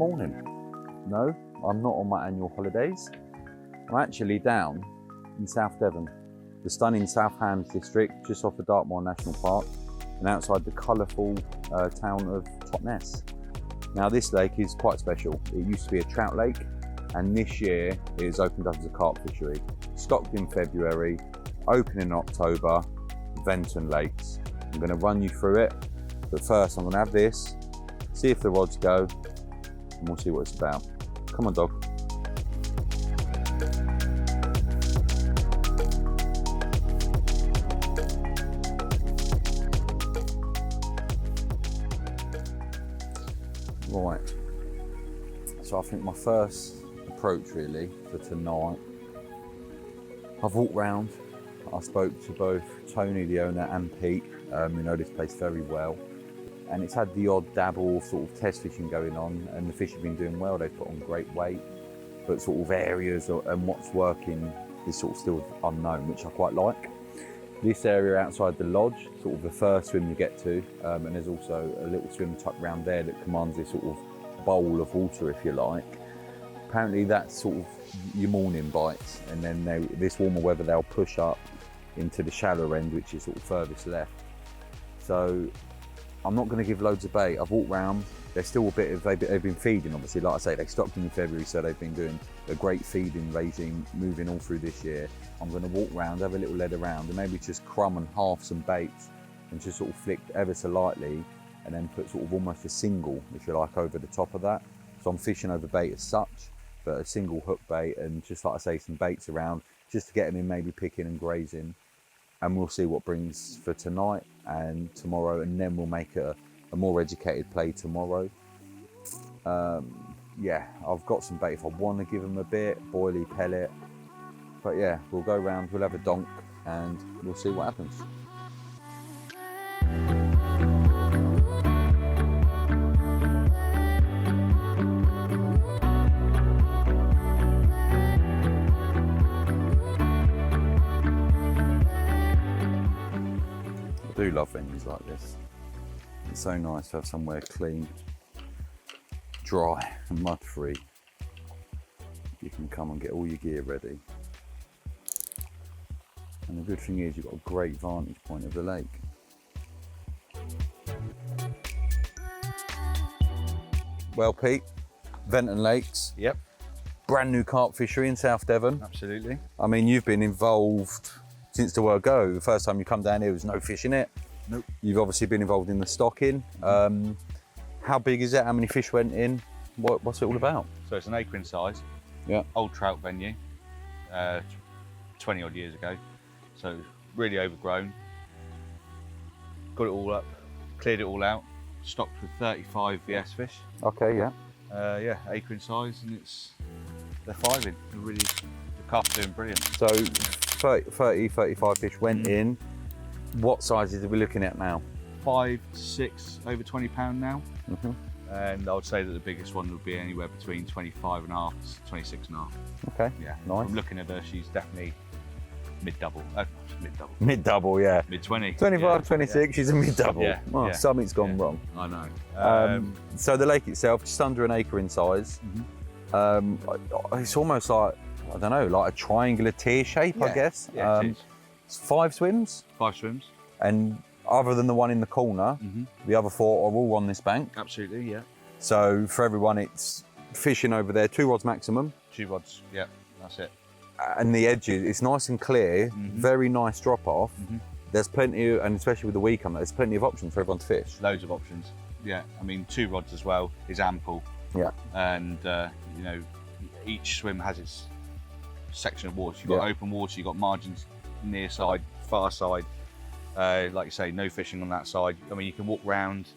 morning. No, I'm not on my annual holidays. I'm actually down in South Devon, the stunning South Hams district, just off of Dartmoor National Park and outside the colourful town of Totnes. Now this lake is quite special. It used to be a trout lake and this year it is opened up as a carp fishery. Stocked in February, open in October, Venton Lakes. I'm going to run you through it, but first I'm going to have this, see if the rods go, and we'll see what it's about. Come on, dog. Right, so I think my first approach really for tonight, I've walked round, I spoke to both Tony, the owner, and Pete, who know this place very well. And it's had the odd dabble sort of test fishing going on, and the fish have been doing well. They've put on great weight, but sort of areas and what's working is sort of still unknown, which I quite like. This area outside the lodge, sort of the first swim you get to, and there's also a little swim tucked round there that commands this sort of bowl of water, if you like. Apparently that's sort of your morning bites, and then this warmer weather they'll push up into the shallower end, which is sort of furthest left. So I'm not going to give loads of bait. I've walked round. There's still a bit of, they've been feeding, obviously. Like I say, they stocked in February, so they've been doing a great feeding regime, moving all through this year. I'm going to walk round, have a little lead around, and maybe just crumb and half some baits, and just sort of flick ever so lightly, and then put sort of almost a single, if you like, over the top of that. So I'm fishing over bait as such, but a single hook bait, and just like I say, some baits around, just to get them in, maybe picking and grazing. And we'll see what brings for tonight and tomorrow, and then we'll make a more educated play tomorrow. Yeah, I've got some bait if I want to give them a bit, boilie, pellet. But yeah, we'll go round, we'll have a donk, and we'll see what happens. I do love venues like this. It's so nice to have somewhere clean, dry and mud free. You can come and get all your gear ready. And the good thing is you've got a great vantage point of the lake. Well, Pete, Venton Lakes. Yep. Brand new carp fishery in South Devon. Absolutely. I mean, you've been involved since the word go. The first time you come down here, there was no fish in it. Nope. You've obviously been involved in the stocking. How big is it? How many fish went in? What's it all about? So it's an acre in size. Yeah. Old trout venue, 20 odd years ago. So really overgrown. Got it all up, cleared it all out, stocked with 35 VS fish. Okay, yeah. Yeah, acre in size, and they're thriving. The carp's doing brilliant. So 35 fish went in. What sizes are we looking at now? 5, 6, over 20 pound now. Mm-hmm. And I would say that the biggest one would be anywhere between 25 and a half to 26 and a half. Okay, Yeah, nice. I'm looking at her, she's definitely mid-double. Mid-double. Mid-double, yeah. Mid-20. 25, yeah. 26, she's a mid-double. Yeah, Oh, yeah. Something's gone Yeah. wrong. I know. So the lake itself, just under an acre in size. It's almost like, I don't know, like a triangular tear shape, I guess. Yeah, it is. It's 5 swims, 5 swims. and other than the one in the corner, the other 4 are all on this bank. Absolutely, yeah. So for everyone, it's fishing over there, 2 rods maximum. 2 rods, yeah, that's it. And the edges, it's nice and clear, very nice drop off. There's plenty of, and especially with the week on, there's plenty of options for everyone to fish. Loads of options, yeah. I mean, 2 rods as well is ample. Yeah. And, you know, each swim has its section of water. You've got open water, you've got margins near side, far side. Like you say, no fishing on that side. I mean, you can walk round,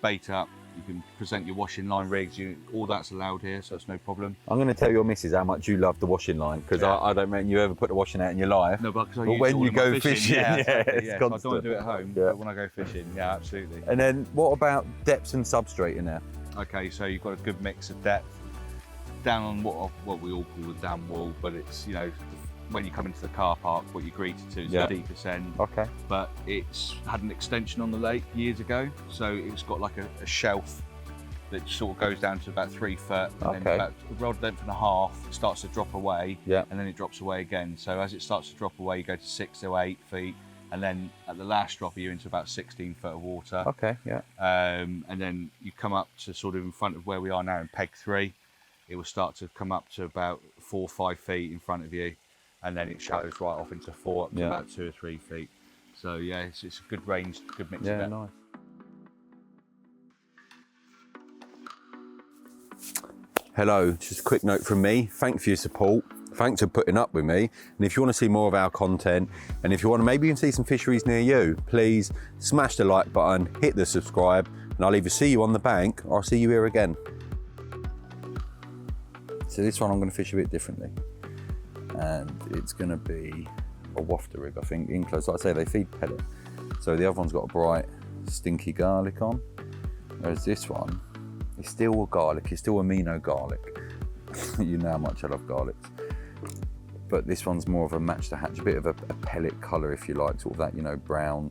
bait up, you can present your washing line rigs, all that's allowed here, so it's no problem. I'm going to tell your missus how much you love the washing line, because I don't reckon you ever put the washing out in your life. No, but when you go fishing, yeah, it's I constant. don't want to do it at home, but when I go fishing, yeah, absolutely. And then what about depths and substrate in there? Okay, so you've got a good mix of depth. Down on what we all call the dam wall, but it's, you know, when you come into the car park, what you're greeted to is the deepest end. Okay. But it's had an extension on the lake years ago, so it's got like a shelf that sort of goes down to about 3 foot, and Okay. then about a rod length and a half, it starts to drop away, Yeah. and then it drops away again. So as it starts to drop away, you go to 6 to 8 feet, and then at the last drop, you're into about 16 foot of water. Okay, yeah. And then you come up to sort of in front of where we are now in peg 3. It will start to come up to about 4 or 5 feet in front of you, and then it shallows right off into 4 up to Yeah. about 2 or 3 feet. So yeah, it's a good range, good mix of Yeah, depth. nice. Hello, just a quick note from me. Thanks for your support. Thanks for putting up with me. And if you want to see more of our content, and if you want to maybe even see some fisheries near you, please smash the like button, hit the subscribe, and I'll either see you on the bank or I'll see you here again. So this one I'm going to fish a bit differently. And it's going to be a wafter rig, I think. The Inclos, like I say, they feed pellet. So the other one's got a bright, stinky garlic on. Whereas this one, it's still a garlic, it's still amino garlic. You know how much I love garlics. But this one's more of a match to hatch, a bit of a pellet colour, if you like, sort of that, you know, brown.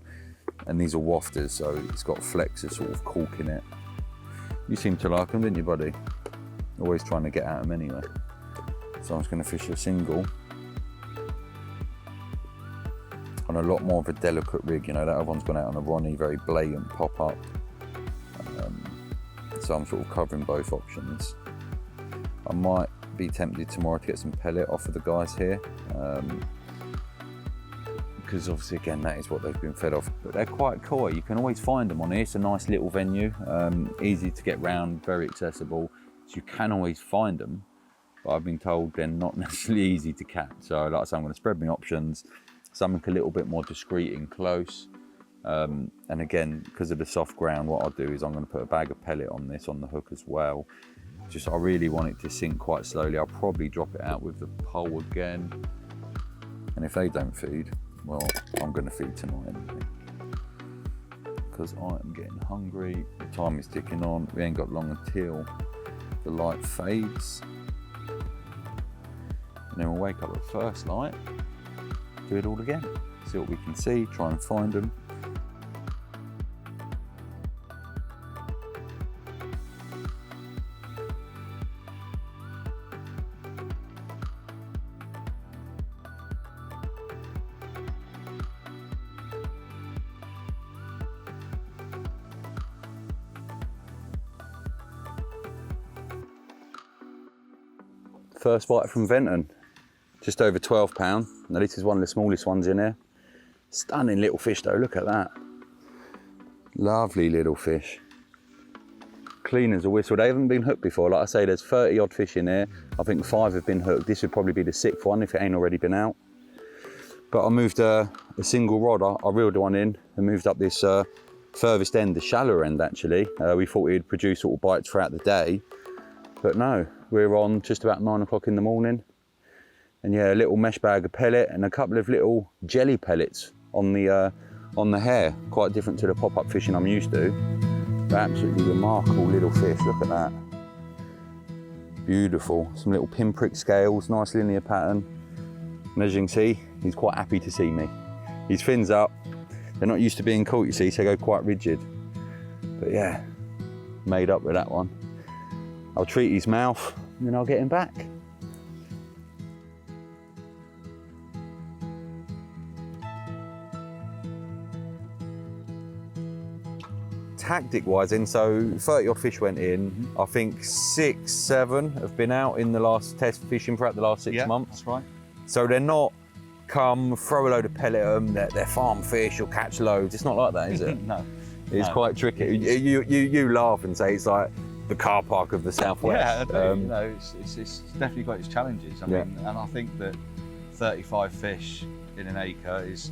And these are wafters, so it's got flecks of sort of cork in it. You seem to like them, didn't you, buddy? Always trying to get at them anyway. So I'm just going to fish a single on a lot more of a delicate rig. You know, that other one's gone out on a Ronnie, very blatant pop-up. So I'm sort of covering both options. I might be tempted tomorrow to get some pellet off of the guys here, because obviously again that is what they've been fed off. But they're quite coy. You can always find them on here. It's a nice little venue, easy to get round, very accessible. So you can always find them. But I've been told they're not necessarily easy to catch. So like I say, I'm going to spread my options, something a little bit more discreet and close. And again, because of the soft ground, what I'll do is I'm going to put a bag of pellet on this on the hook as well. Just, I really want it to sink quite slowly. I'll probably drop it out with the pole again. And if they don't feed, well, I'm going to feed tonight anyway. Because I am getting hungry. The time is ticking on. We ain't got long until the light fades. And then we'll wake up at first light, do it all again. See what we can see, try and find them. First bite from Venton, just over £12. Now this is one of the smallest ones in there. Stunning little fish though, look at that. Lovely little fish. Clean as a whistle. They haven't been hooked before. Like I say, there's 30 odd fish in there. I think 5 have been hooked. This would probably be the 6th one if it ain't already been out. But I moved a single rod. I reeled one in and moved up this furthest end, the shallower end actually. We thought it'd produce sort of bites throughout the day. But no, we're on just about 9 o'clock in the morning. And yeah, a little mesh bag of pellet and a couple of little jelly pellets on the hair. Quite different to the pop-up fishing I'm used to. But absolutely remarkable little fish, look at that. Beautiful, some little pinprick scales, nice linear pattern. And as you can see, he's quite happy to see me. His fins up, they're not used to being caught, you see, so they go quite rigid. But yeah, made up with that one. I'll treat his mouth and then I'll get him back. Tactic wise then, so 30 odd fish went in. I think 6, 7 have been out in the last test fishing throughout the last 6 months. That's right. So they're not come, throw a load of pellet at them, they're farm fish, you'll catch loads. It's not like that, is it? No. It's quite tricky. You laugh and say it's like the car park of the Southwest. Yeah, I do. You know, it's definitely got its challenges. I mean, and I think that 35 fish in an acre it's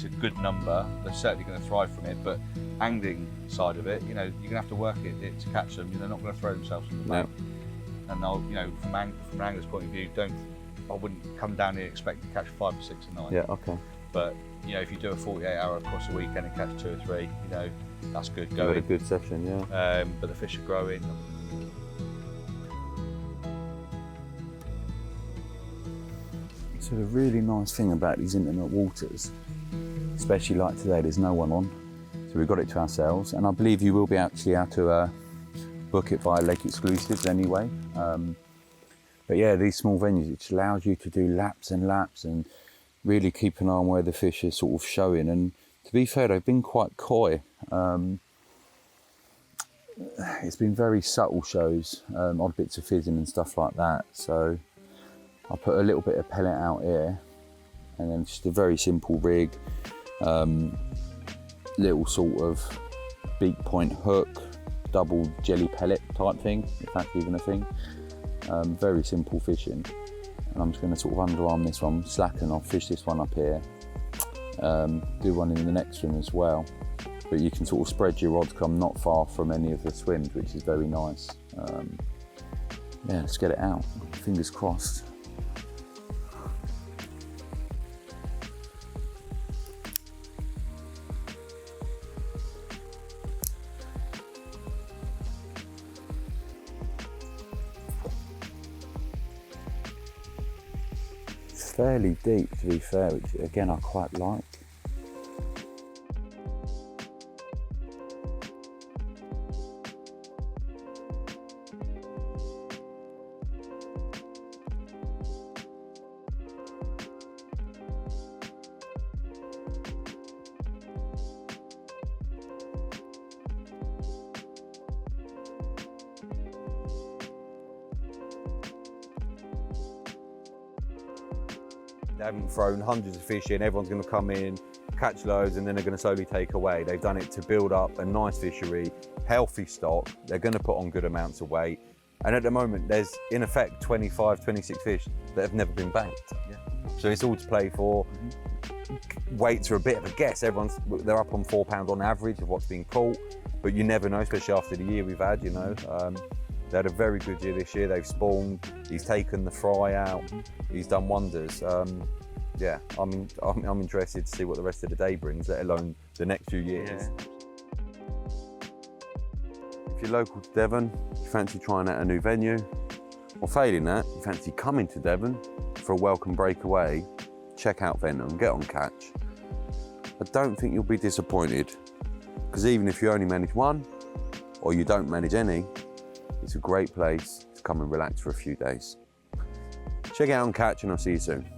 a good number. They're certainly going to thrive from it, but angling side of it, you know, you're going to have to work it to catch them. They're not going to throw themselves in the bank. And they'll, you know, from an angler's point of view, I wouldn't come down here expecting to catch 5 or 6 a night. Yeah, okay. But you know, if you do a 48-hour across a weekend and catch 2 or 3, you know, that's good. You got a good session, yeah. But the fish are growing. So the really nice thing about these intimate waters, especially like today, there's no one on, so we've got it to ourselves, and I believe you will be actually able to book it via Lake Exclusives anyway. But yeah, these small venues, it allows you to do laps and laps and really keep an eye on where the fish are sort of showing. And to be fair, they've been quite coy. It's been very subtle shows, odd bits of fizzing and stuff like that. So I put a little bit of pellet out here, and then just a very simple rig, little sort of beak point hook, double jelly pellet type thing, if that's even a thing. Very simple fishing. And I'm just going to sort of underarm this one, slacken, I'll fish this one up here, do one in the next swim as well. But you can sort of spread your rods because I'm not far from any of the swims, which is very nice. Yeah, let's get it out, fingers crossed. It's fairly deep, to be fair, which again I quite like. They haven't thrown hundreds of fish in, everyone's going to come in, catch loads, and then they're going to slowly take away. They've done it to build up a nice fishery, healthy stock. They're going to put on good amounts of weight. And at the moment, there's in effect 25, 26 fish that have never been banked. Yeah. So it's all to play for. Weights are a bit of a guess. They're up on £4 on average of what's being caught, but you never know, especially after the year we've had, you know. They had a very good year this year. They've spawned, he's taken the fry out, he's done wonders. Yeah, I'm interested to see what the rest of the day brings, let alone the next few years. Yeah. If you're local to Devon, you fancy trying out a new venue, or failing that, you fancy coming to Devon for a welcome breakaway, check out Venton, get on catch. I don't think you'll be disappointed, because even if you only manage one, or you don't manage any, it's a great place to come and relax for a few days. Check it out on catch, and I'll see you soon.